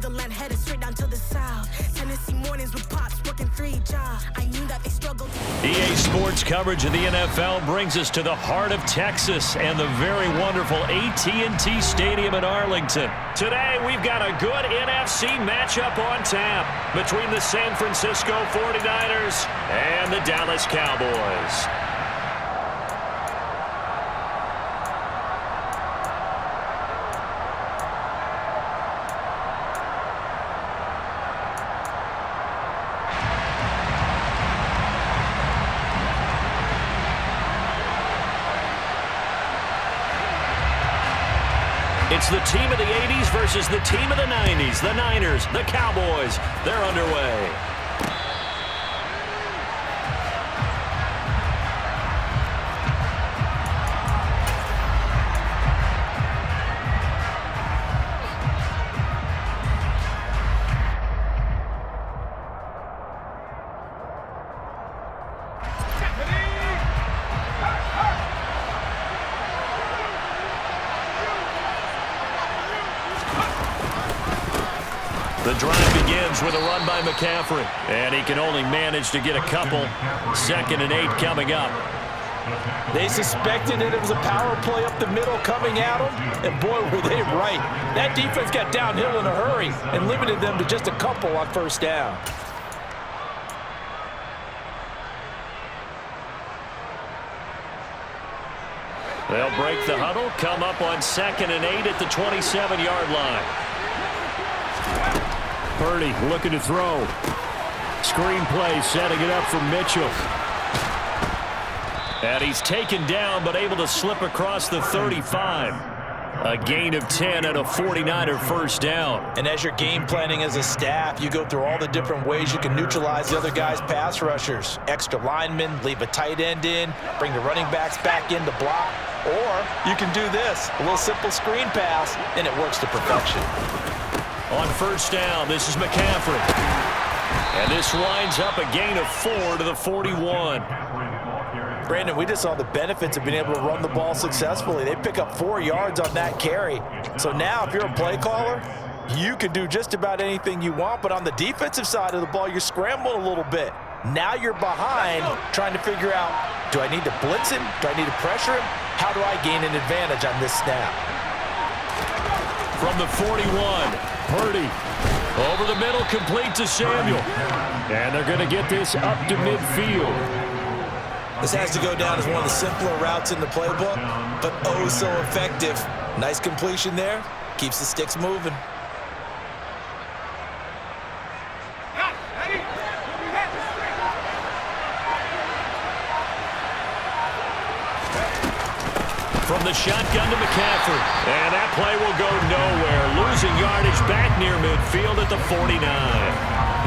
motherland headed straight down to the south. Tennessee mornings with pops working 3 jobs. I knew that they struggled. EA Sports coverage of the NFL brings us to the heart of Texas and the very wonderful AT&T Stadium in Arlington. Today, we've got a good NFC matchup on tap between the San Francisco 49ers and the Dallas Cowboys. It's the team of the 80s versus the team of the 90s. The Niners, the Cowboys, they're underway. The drive begins with a run by McCaffrey, and he can only manage to get a couple. 2nd and 8 coming up. They suspected that it was a power play up the middle coming at them, and boy, were they right. That defense got downhill in a hurry and limited them to just a couple on first down. They'll break the huddle, come up on 2nd and 8 at the 27-yard line. Purdy looking to throw. Screen play setting it up for Mitchell. And he's taken down but able to slip across the 35. A gain of 10 and a 49er first down. And as you're game planning as a staff, you go through all the different ways you can neutralize the other guy's pass rushers. Extra linemen, leave a tight end in, bring the running backs back in to block. Or you can do this, a little simple screen pass, and it works to perfection. On first down, this is McCaffrey. And this winds up a gain of 4 to the 41. Brandon, we just saw the benefits of being able to run the ball successfully. They pick up 4 yards on that carry. So now if you're a play caller, you can do just about anything you want. But on the defensive side of the ball, you're scrambling a little bit. Now you're behind trying to figure out, do I need to blitz him? Do I need to pressure him? How do I gain an advantage on this snap? From the 41, Purdy over the middle, complete to Samuel. And they're going to get this up to midfield. This has to go down as one of the simpler routes in the playbook, but oh so effective. Nice completion there. Keeps the sticks moving. From the shotgun to McCaffrey. And that play will go nowhere. Losing yardage back near midfield at the 49.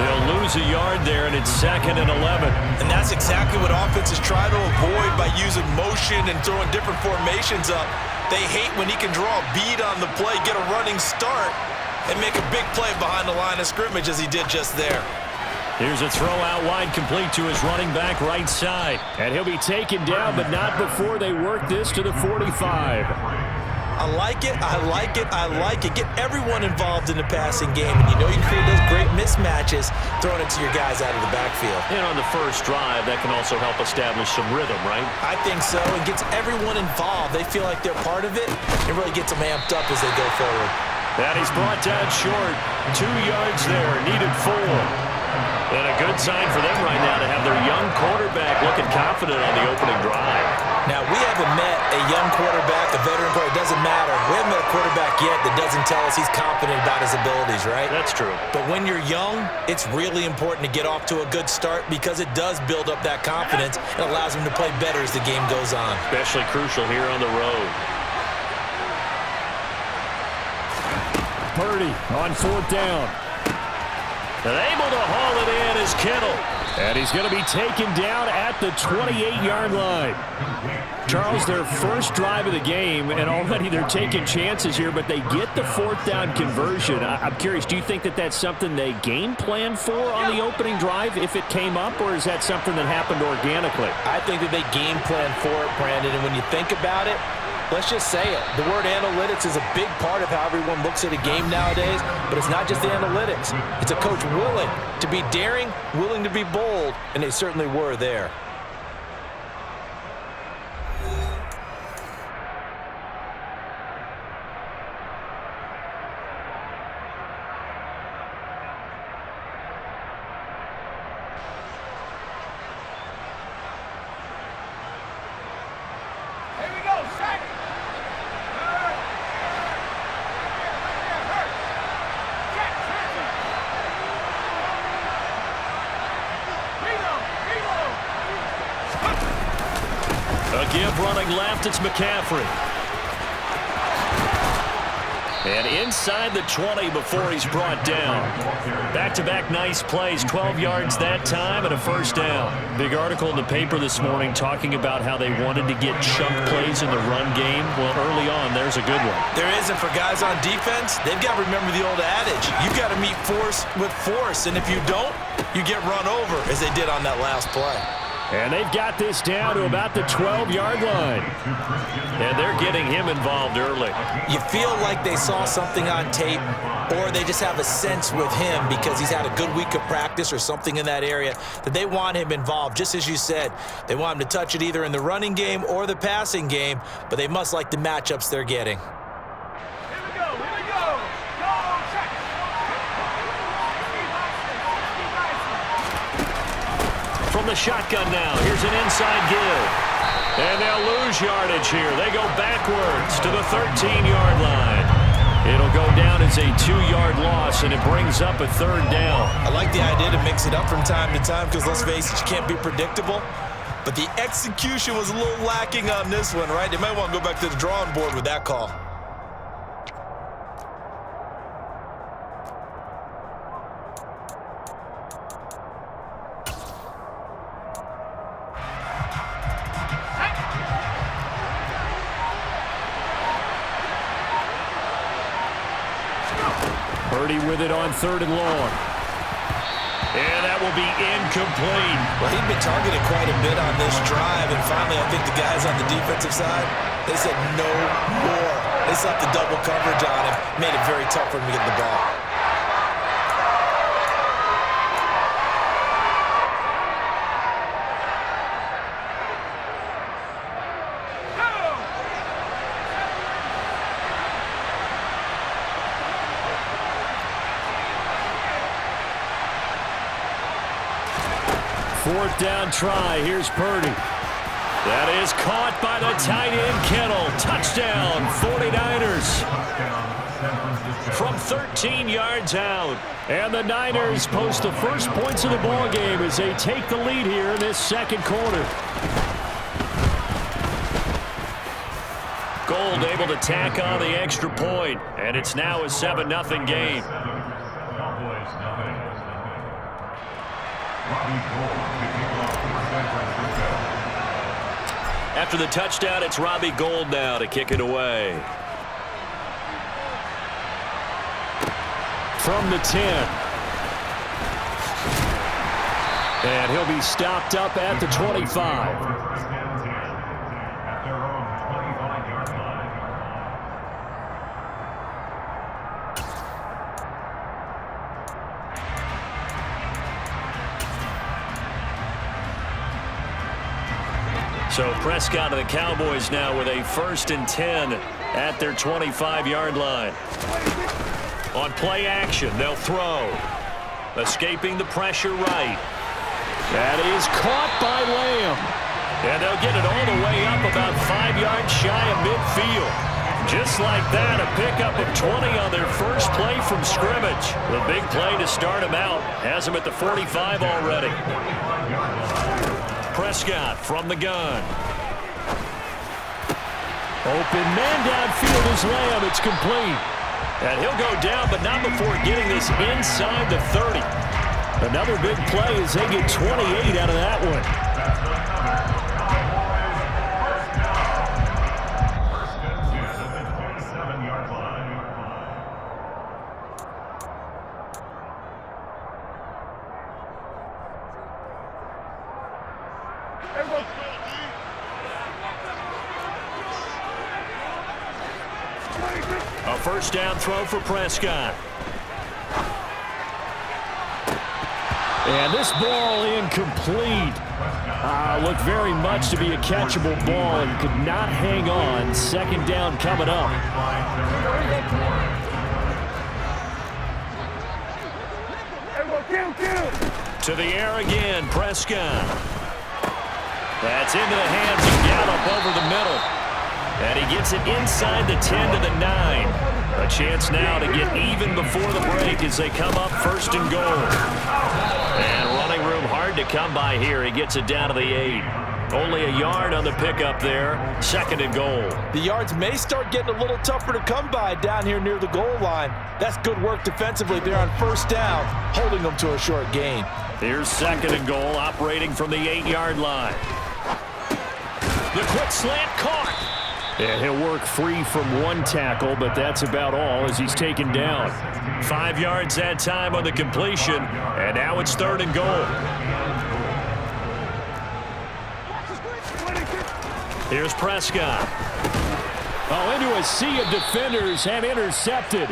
They'll lose a yard there, and it's 2nd and 11. And that's exactly what offenses try to avoid by using motion and throwing different formations up. They hate when he can draw a bead on the play, get a running start, and make a big play behind the line of scrimmage as he did just there. Here's a throw out wide, complete to his running back right side. And he'll be taken down, but not before they work this to the 45. I like it, I like it, I like it. Get everyone involved in the passing game. And you know you create those great mismatches throwing it to your guys out of the backfield. And on the first drive, that can also help establish some rhythm, right? I think so. It gets everyone involved. They feel like they're part of it. It really gets them amped up as they go forward. And he's brought down short. 2 yards there, needed 4. And a good sign for them right now to have their young quarterback looking confident on the opening drive. Now, we haven't met a young quarterback, a veteran quarterback. It doesn't matter. We haven't met a quarterback yet that doesn't tell us he's confident about his abilities, right? That's true. But when you're young, it's really important to get off to a good start because it does build up that confidence and allows him to play better as the game goes on. Especially crucial here on the road. Purdy on 4th down. And able to haul it in is Kittle. And he's going to be taken down at the 28-yard line. Charles, their first drive of the game, and already they're taking chances here, but they get the 4th down conversion. I'm curious, do you think that that's something they game plan for on the opening drive if it came up, or is that something that happened organically? I think that they game plan for it, Brandon, and when you think about it, Let's just say it. The word analytics is a big part of how everyone looks at a game nowadays, but it's not just the analytics. It's a coach willing to be daring, willing to be bold, and they certainly were there. A give running left, it's McCaffrey. And inside the 20 before he's brought down. Back-to-back nice plays, 12 yards that time and a first down. Big article in the paper this morning talking about how they wanted to get chunk plays in the run game. Well, early on, there's a good one. There is, and for guys on defense, they've got to remember the old adage. You've got to meet force with force, and if you don't, you get run over, as they did on that last play. And they've got this down to about the 12-yard line. And they're getting him involved early. You feel like they saw something on tape, or they just have a sense with him because he's had a good week of practice or something in that area that they want him involved. Just as you said, they want him to touch it either in the running game or the passing game, but they must like the matchups they're getting. From the shotgun now, here's an inside give. And they'll lose yardage here. They go backwards to the 13-yard line. It'll go down as a 2-yard loss, and it brings up a third down. I like the idea to mix it up from time to time because, let's face it, you can't be predictable. But the execution was a little lacking on this one, right? They might want to go back to the drawing board with that call. Purdy with it on 3rd and long. And that will be incomplete. Well, he'd been targeted quite a bit on this drive, and finally I think the guys on the defensive side, they said no more. They slapped the double coverage on him, made it very tough for him to get the ball. Fourth down try. Here's Purdy. That is caught by the tight end, Kittle. Touchdown, 49ers. From 13 yards out. And the Niners post the first points of the ball game as they take the lead here in this second quarter. Gold able to tack on the extra point, and it's now a 7-0 game. After the touchdown, it's Robbie Gould now to kick it away. From the 10. And he'll be stopped up at the 25. So Prescott of the Cowboys now with a 1st and 10 at their 25-yard line. On play action, they'll throw. Escaping the pressure right. That is caught by Lamb. And they'll get it all the way up about 5 yards shy of midfield. Just like that, a pickup of 20 on their first play from scrimmage. The big play to start him out. Has him at the 45 already. Prescott from the gun. Open man downfield is Lamb. It's complete. And he'll go down, but not before getting this inside the 30. Another big play as they get 28 out of that one. first down throw for Prescott. And this ball incomplete. Looked very much to be a catchable ball and could not hang on. Second down coming up. To the air again, Prescott. That's into the hands of Gallup over the middle. And he gets it inside the 10 to the 9. A chance now to get even before the break as they come up first and goal. And running room hard to come by here. He gets it down to the 8. Only a yard on the pickup there. Second and goal. The yards may start getting a little tougher to come by down here near the goal line. That's good work defensively there on first down, holding them to a short gain. Here's second and goal, operating from the 8-yard line. The quick slant caught. And he'll work free from one tackle, but that's about all as he's taken down. 5 yards that time on the completion, and now it's third and goal. Here's Prescott. Into a sea of defenders and intercepted.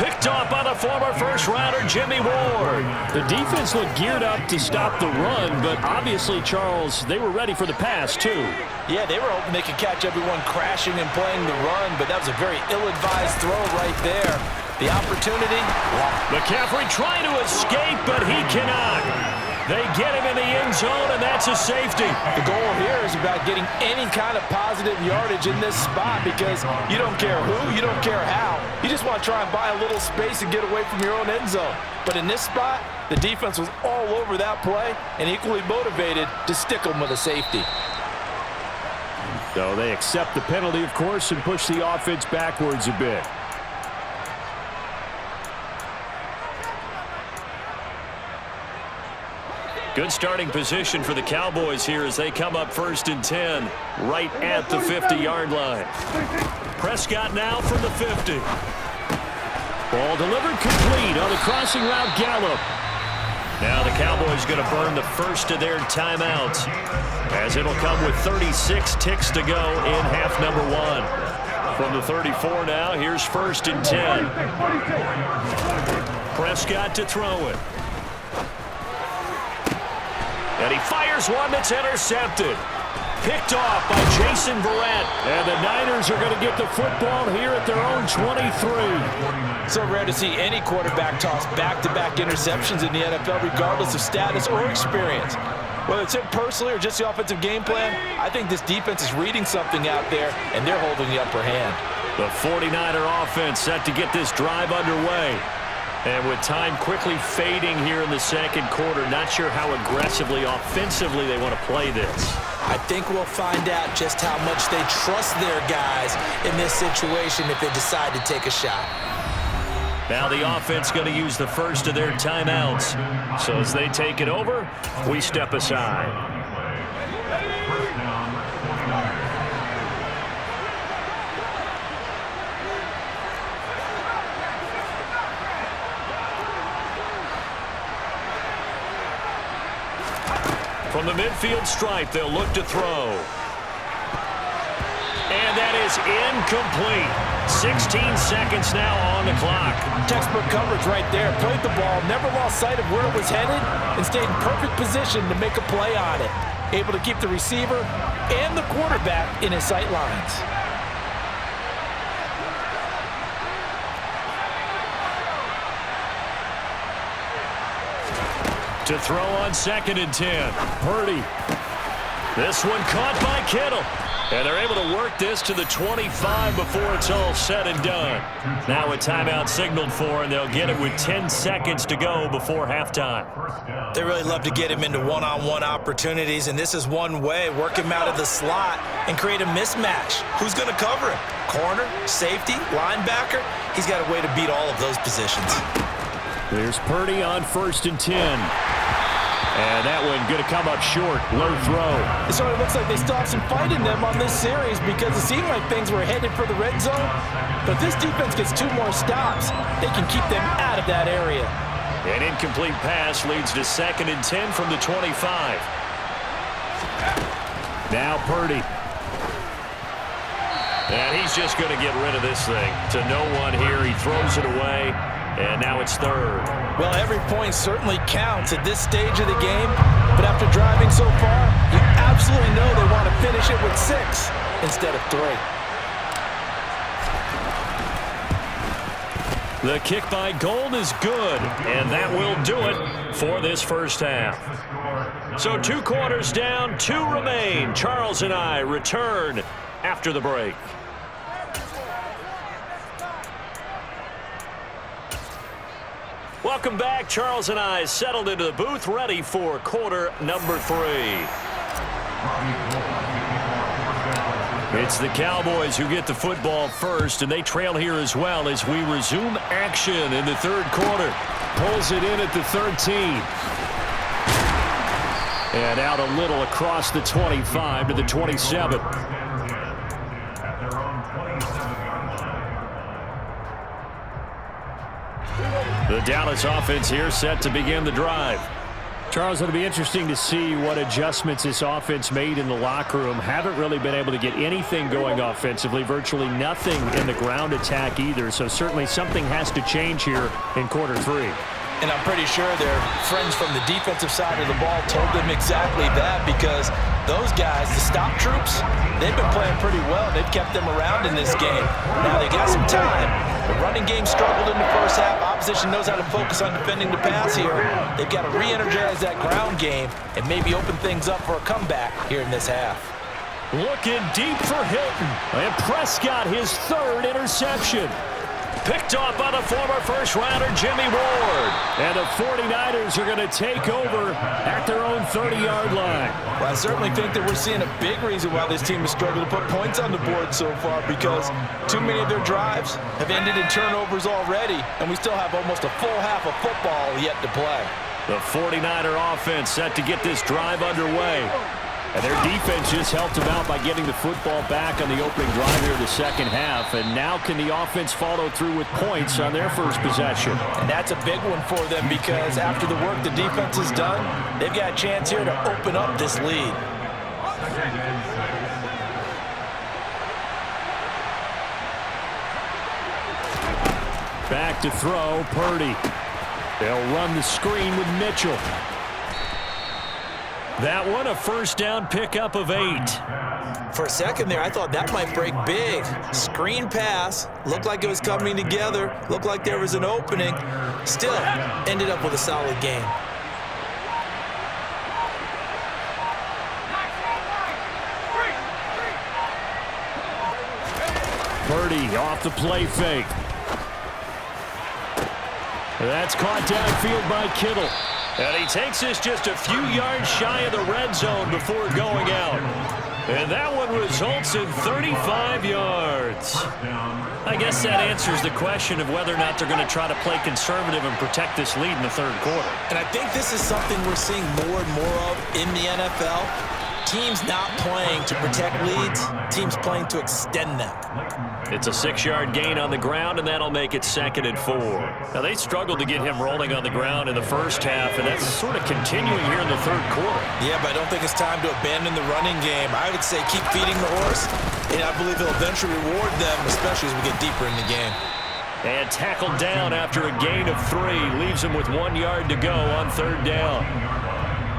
Picked off by the former first-rounder Jimmy Ward. The defense looked geared up to stop the run, but obviously, Charles, they were ready for the pass, too. Yeah, they were hoping they could catch everyone crashing and playing the run, but that was a very ill-advised throw right there. The opportunity. McCaffrey trying to escape, but he cannot. They get him in the end zone, and that's a safety. The goal here is about getting any kind of positive yardage in this spot because you don't care who, you don't care how. You just want to try and buy a little space and get away from your own end zone. But in this spot, the defense was all over that play and equally motivated to stick them with a safety. So they accept the penalty, of course, and push the offense backwards a bit. Good starting position for the Cowboys here as they come up first and 10, right at the 50-yard line. Prescott now from the 50. Ball delivered complete on the crossing route, Gallup. Now the Cowboys going to burn the first of their timeouts as it'll come with 36 ticks to go in half number 1. From the 34 now, here's first and 10. Prescott to throw it. And he fires one that's intercepted. Picked off by Jason Verrett. And the Niners are going to get the football here at their own 23. So rare to see any quarterback toss back-to-back interceptions in the NFL, regardless of status or experience. Whether it's him personally or just the offensive game plan, I think this defense is reading something out there, and they're holding the upper hand. The 49er offense set to get this drive underway. And with time quickly fading here in the second quarter, not sure how aggressively, offensively they want to play this. I think we'll find out just how much they trust their guys in this situation if they decide to take a shot. Now the offense going to use the first of their timeouts. So as they take it over, we step aside. From the midfield stripe, they'll look to throw. And that is incomplete. 16 seconds now on the clock. Textbook coverage right there. Played the ball, never lost sight of where it was headed, and stayed in perfect position to make a play on it. Able to keep the receiver and the quarterback in his sight lines. To throw on second and 10. Purdy. This one caught by Kittle. And they're able to work this to the 25 before it's all said and done. Now a timeout signaled for, and they'll get it with 10 seconds to go before halftime. They really love to get him into one-on-one opportunities, and this is one way. Work him out of the slot and create a mismatch. Who's going to cover him? Corner, safety, linebacker? He's got a way to beat all of those positions. There's Purdy on first and 10. And that one going to come up short. Low throw. It sort of looks like they still have some fight in them on this series because it seemed like things were headed for the red zone. But if this defense gets 2 more stops, they can keep them out of that area. An incomplete pass leads to second and 10 from the 25. Now Purdy. And he's just going to get rid of this thing. To no one here. He throws it away, and now it's third. Well, every point certainly counts at this stage of the game, but after driving so far, you absolutely know they want to finish it with 6 instead of 3. The kick by Gold is good, and that will do it for this first half. So 2 quarters down, 2 remain. Charles and I return after the break. Welcome back. Charles and I settled into the booth, ready for quarter number 3. It's the Cowboys who get the football first, and they trail here as well as we resume action in the third quarter. Pulls it in at the 13. And out a little across the 25 to the 27. The Dallas offense here set to begin the drive. Charles, it'll be interesting to see what adjustments this offense made in the locker room. Haven't really been able to get anything going offensively, virtually nothing in the ground attack either. So certainly something has to change here in quarter 3. And I'm pretty sure their friends from the defensive side of the ball told them exactly that, because those guys, the stop troops, they've been playing pretty well. They've kept them around in this game. Now they got some time. The running game struggled in the first half. Opposition knows how to focus on defending the pass here. They've got to re-energize that ground game and maybe open things up for a comeback here in this half. Looking deep for Hilton. And Prescott, his 3rd interception. Picked off by the former first-rounder Jimmy Ward. And the 49ers are going to take over at their own 30-yard line. Well, I certainly think that we're seeing a big reason why this team has struggled to put points on the board so far, because too many of their drives have ended in turnovers already, and we still have almost a full half of football yet to play. The 49er offense set to get this drive underway. And their defense just helped them out by getting the football back on the opening drive here in the second half. And now can the offense follow through with points on their first possession? And that's a big one for them, because after the work the defense has done, they've got a chance here to open up this lead. Back to throw, Purdy. They'll run the screen with Mitchell. That one, a first down pickup of 8. For a second there, I thought that might break big. Screen pass, looked like it was coming together, looked like there was an opening. Still, ended up with a solid game. Purdy off the play fake. That's caught downfield by Kittle. And he takes this just a few yards shy of the red zone before going out. And that one results in 35 yards. I guess that answers the question of whether or not they're going to try to play conservative and protect this lead in the third quarter. And I think this is something we're seeing more and more of in the NFL. Teams not playing to protect leads, teams playing to extend them. It's a 6-yard gain on the ground, and that'll make it 2nd and 4. Now, they struggled to get him rolling on the ground in the first half, and that's sort of continuing here in the third quarter. Yeah, but I don't think it's time to abandon the running game. I would say keep feeding the horse, and I believe it'll eventually reward them, especially as we get deeper in the game. And tackled down after a gain of 3. Leaves him with 1 yard to go on 3rd down.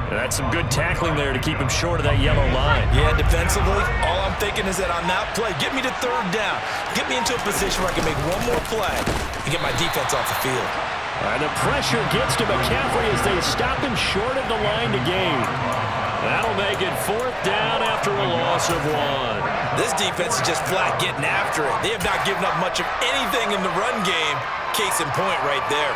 And that's some good tackling there to keep him short of that yellow line. Yeah, defensively, all I'm thinking is that on that play, get me to 3rd down. Get me into a position where I can make one more play and get my defense off the field. And the pressure gets to McCaffrey as they stop him short of the line to gain. That'll make it 4th down after a loss of 1. This defense is just flat getting after it. They have not given up much of anything in the run game. Case in point right there.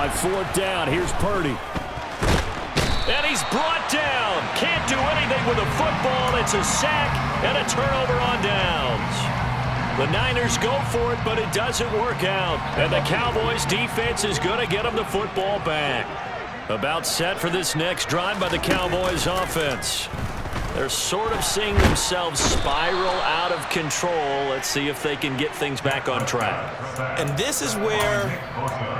On 4th down, here's Purdy. And he's brought down. Can't do anything with the football. It's a sack and a turnover on downs. The Niners go for it, but it doesn't work out. And the Cowboys defense is going to get them the football back. About set for this next drive by the Cowboys offense. They're sort of seeing themselves spiral out of control. Let's see if they can get things back on track. And this is where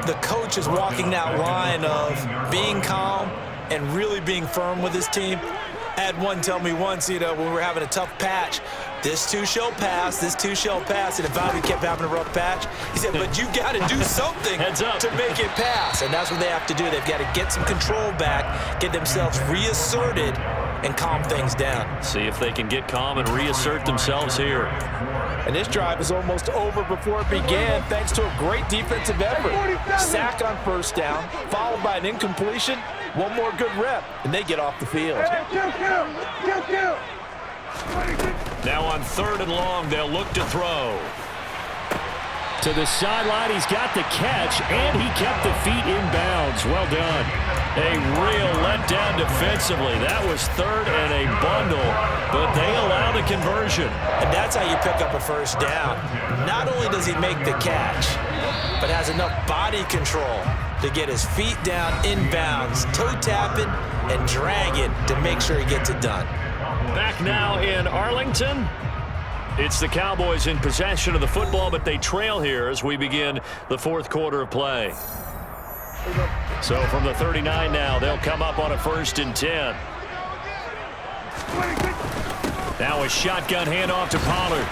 the coach is walking that line of being calm and really being firm with his team. I had one tell me once, when we were having a tough patch, this too shall pass, this too shall pass. And if Bobby kept having a rough patch, he said, but you got to do something to make it pass. And that's what they have to do. They've got to get some control back, get themselves reasserted, and calm things down. See if they can get calm and reassert themselves here. And this drive is almost over before it began, thanks to a great defensive effort. Sack on first down, followed by an incompletion, one more good rep, and they get off the field. Now on 3rd and long, they'll look to throw. To the sideline, he's got the catch, and he kept the feet in bounds. Well done. A real letdown defensively. That was 3rd and a bundle, but they allow the conversion. And that's how you pick up a first down. Not only does he make the catch, but has enough body control to get his feet down in bounds, toe tapping and dragging to make sure he gets it done. Back now in Arlington. It's the Cowboys in possession of the football, but they trail here as we begin the 4th quarter of play. So from the 39 now, they'll come up on a 1st and 10. Now a shotgun handoff to Pollard.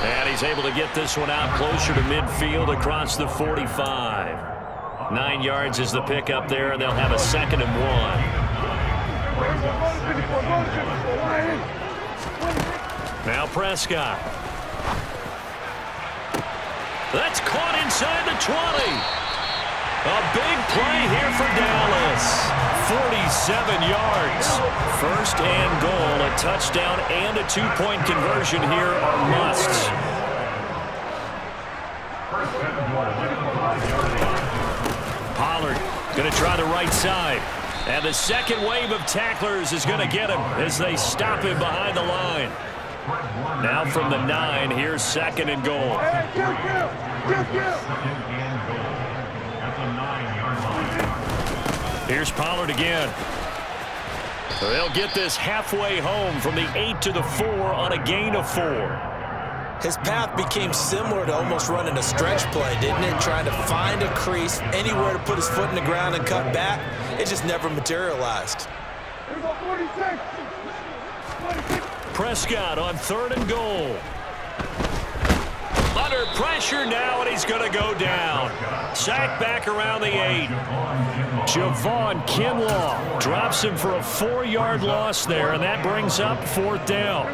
And he's able to get this one out closer to midfield across the 45. 9 yards is the pickup there, and they'll have a 2nd and 1. Now Prescott. That's caught inside the 20. A big play here for Dallas. 47 yards. 1st and goal. A touchdown and a 2-point conversion here are musts. Pollard going to try the right side. And the second wave of tacklers is going to get him as they stop him behind the line. Now from the 9, here's 2nd and goal. Here's Pollard again. They'll get this halfway home from the 8 to the 4 on a gain of 4. His path became similar to almost running a stretch play, didn't it? Trying to find a crease, anywhere to put his foot in the ground and cut back. It just never materialized. Prescott on 3rd and goal. Under pressure now, and he's going to go down. Sacked back around the 8. Javon Kinlaw drops him for a 4-yard loss there, and that brings up 4th down.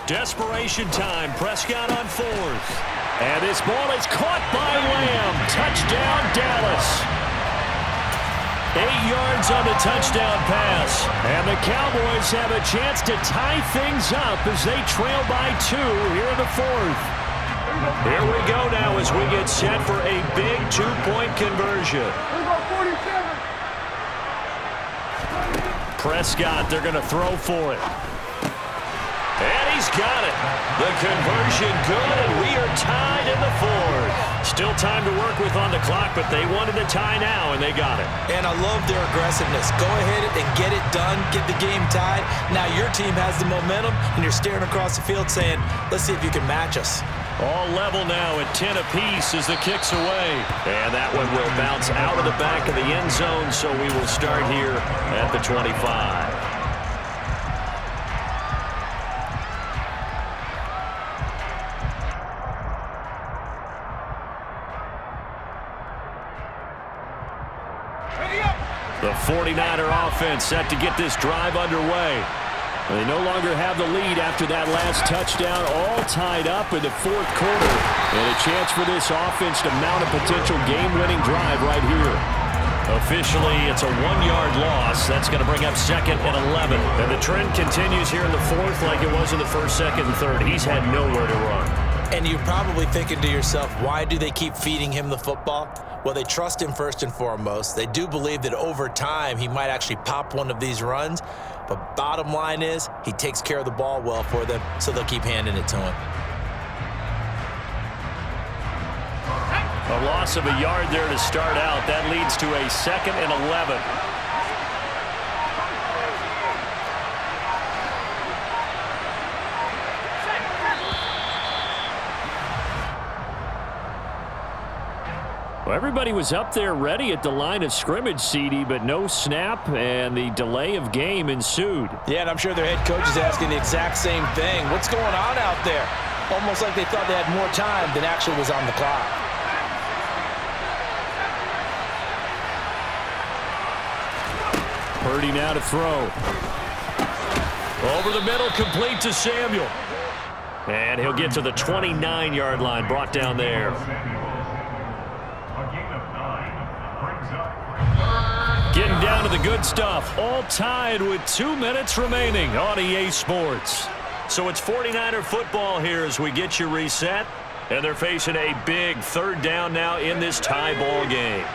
Desperation time. Prescott on 4th. And this ball is caught by Lamb. Touchdown, Dallas. 8 yards on the touchdown pass. And the Cowboys have a chance to tie things up as they trail by 2 here in the 4th. Here we go now as we get set for a big 2-point conversion. Prescott, they're going to throw for it. And he's got it. The conversion good, and we are tied in the 4th. Still time to work with on the clock, but they wanted the tie now, and they got it. And I love their aggressiveness. Go ahead and get it done, get the game tied. Now your team has the momentum, and you're staring across the field saying, let's see if you can match us. All level now at 10 apiece as the kick's away. And that one will bounce out of the back of the end zone, so we will start here at the 25. The 49er offense set to get this drive underway. They no longer have the lead after that last touchdown, all tied up in the 4th quarter. And a chance for this offense to mount a potential game-winning drive right here. Officially, it's a 1-yard loss. That's going to bring up 2nd and 11. And the trend continues here in the 4th like it was in the 1st, 2nd, and 3rd. He's had nowhere to run. And you're probably thinking to yourself, why do they keep feeding him the football? Well, they trust him first and foremost. They do believe that over time he might actually pop one of these runs. But bottom line is he takes care of the ball well for them, so they'll keep handing it to him. A loss of a yard there to start out. That leads to a 2nd and 11. Well, everybody was up there ready at the line of scrimmage, CD, but no snap, and the delay of game ensued. Yeah, and I'm sure their head coach is asking the exact same thing. What's going on out there? Almost like they thought they had more time than actually was on the clock. Purdy now to throw. Over the middle, complete to Samuel. And he'll get to the 29-yard line, brought down there. Getting down to the good stuff. All tied with 2 minutes remaining on EA Sports. So it's 49er football here as we get you reset. And they're facing a big 3rd down now in this tie ball game.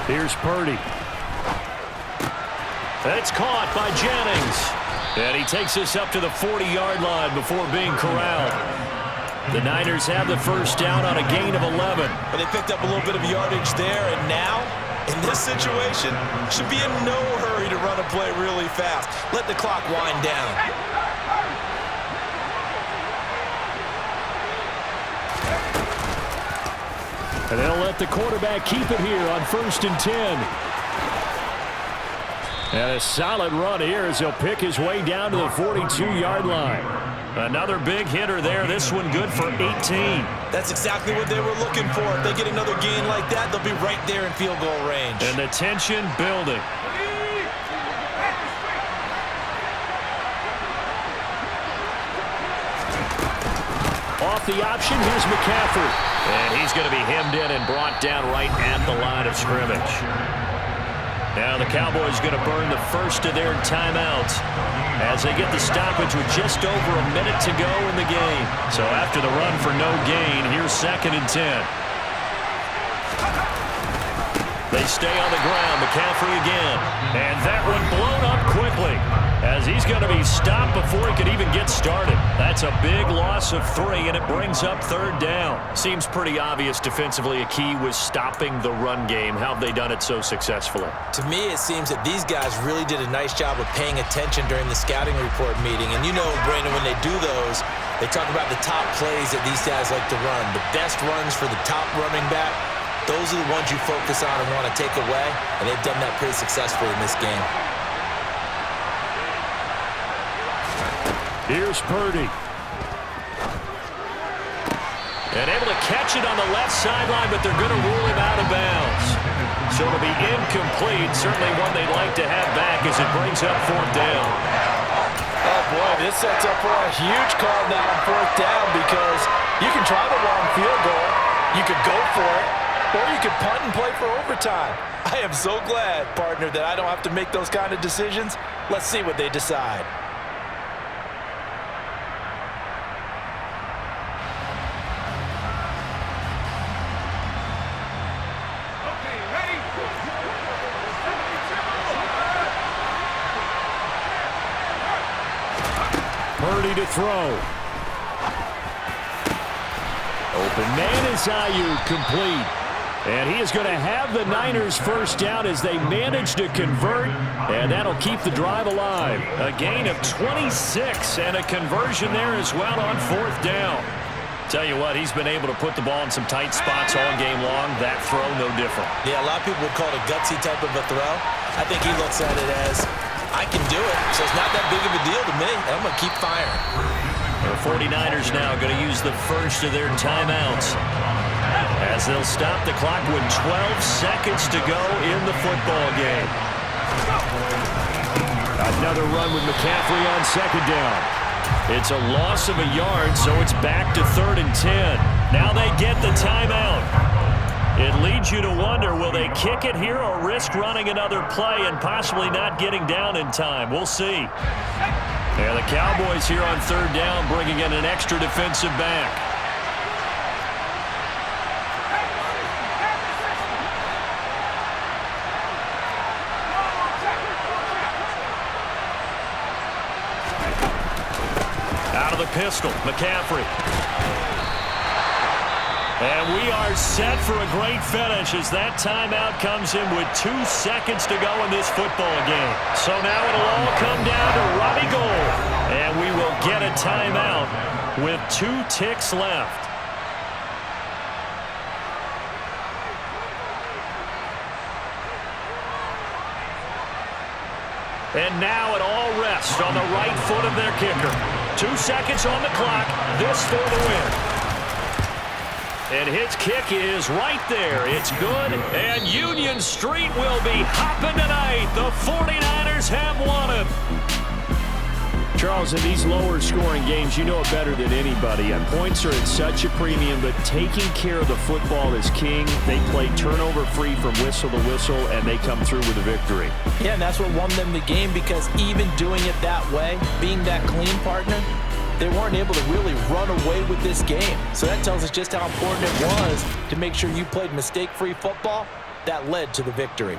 Here's Purdy. It's caught by Jennings. And he takes this up to the 40-yard line before being corralled. The Niners have the 1st down on a gain of 11. But they picked up a little bit of yardage there, and now, in this situation, should be in no hurry to run a play really fast. Let the clock wind down. And they'll let the quarterback keep it here on 1st and 10. And a solid run here as he'll pick his way down to the 42-yard line. Another big hitter there. This one good for 18. That's exactly what they were looking for. If they get another gain like that, they'll be right there in field goal range. And the tension building. Off the option, here's McCaffrey. And he's going to be hemmed in and brought down right at the line of scrimmage. Now the Cowboys going to burn the first of their timeouts as they get the stoppage with just over a minute to go in the game. So after the run for no gain, here's 2nd and 10. They stay on the ground. McCaffrey again. And that one blown up quickly as he's going to be stopped before he could even get started. That's a big loss of 3, and it brings up 3rd down. Seems pretty obvious defensively a key was stopping the run game. How have they done it so successfully? To me, it seems that these guys really did a nice job of paying attention during the scouting report meeting. And you know, Brandon, when they do those, they talk about the top plays that these guys like to run. The best runs for the top running back, those are the ones you focus on and want to take away. And they've done that pretty successfully in this game. Here's Purdy. And able to catch it on the left sideline, but they're going to rule him out of bounds. So it'll be incomplete. Certainly one they'd like to have back as it brings up 4th down. Oh, boy, this sets up for a huge call now on 4th down because you can try the long field goal, you could go for it, or you could punt and play for overtime. I am so glad, partner, that I don't have to make those kind of decisions. Let's see what they decide. Purdy to throw. Open man is Ayuk, complete. And he is going to have the Niners 1st down as they manage to convert, and that'll keep the drive alive. A gain of 26 and a conversion there as well on 4th down. Tell you what, he's been able to put the ball in some tight spots all game long. That throw, no different. Yeah, a lot of people would call it a gutsy type of a throw. I think he looks at it as, I can do it, so it's not that big of a deal to me. I'm going to keep firing. The 49ers now going to use the first of their timeouts as they'll stop the clock with 12 seconds to go in the football game. Another run with McCaffrey on 2nd down. It's a loss of a yard, so it's back to 3rd and 10. Now they get the timeout. It leads you to wonder, will they kick it here or risk running another play and possibly not getting down in time? We'll see. And the Cowboys here on 3rd down bringing in an extra defensive back. pistol. McCaffrey. And we are set for a great finish as that timeout comes in with 2 seconds to go in this football game. So now it'll all come down to Robbie Gould. And we will get a timeout with 2 ticks left. And now it all rests on the right foot of their kicker. 2 seconds on the clock. This for the win. And his kick is right there. It's good. And Union Street will be hopping tonight. The 49ers have won it. Charles, in these lower scoring games, you know it better than anybody. Points are at such a premium, but taking care of the football is king. They play turnover-free from whistle to whistle, and they come through with a victory. Yeah, and that's what won them the game, because even doing it that way, being that clean partner, they weren't able to really run away with this game. So that tells us just how important it was to make sure you played mistake-free football. That led to the victory.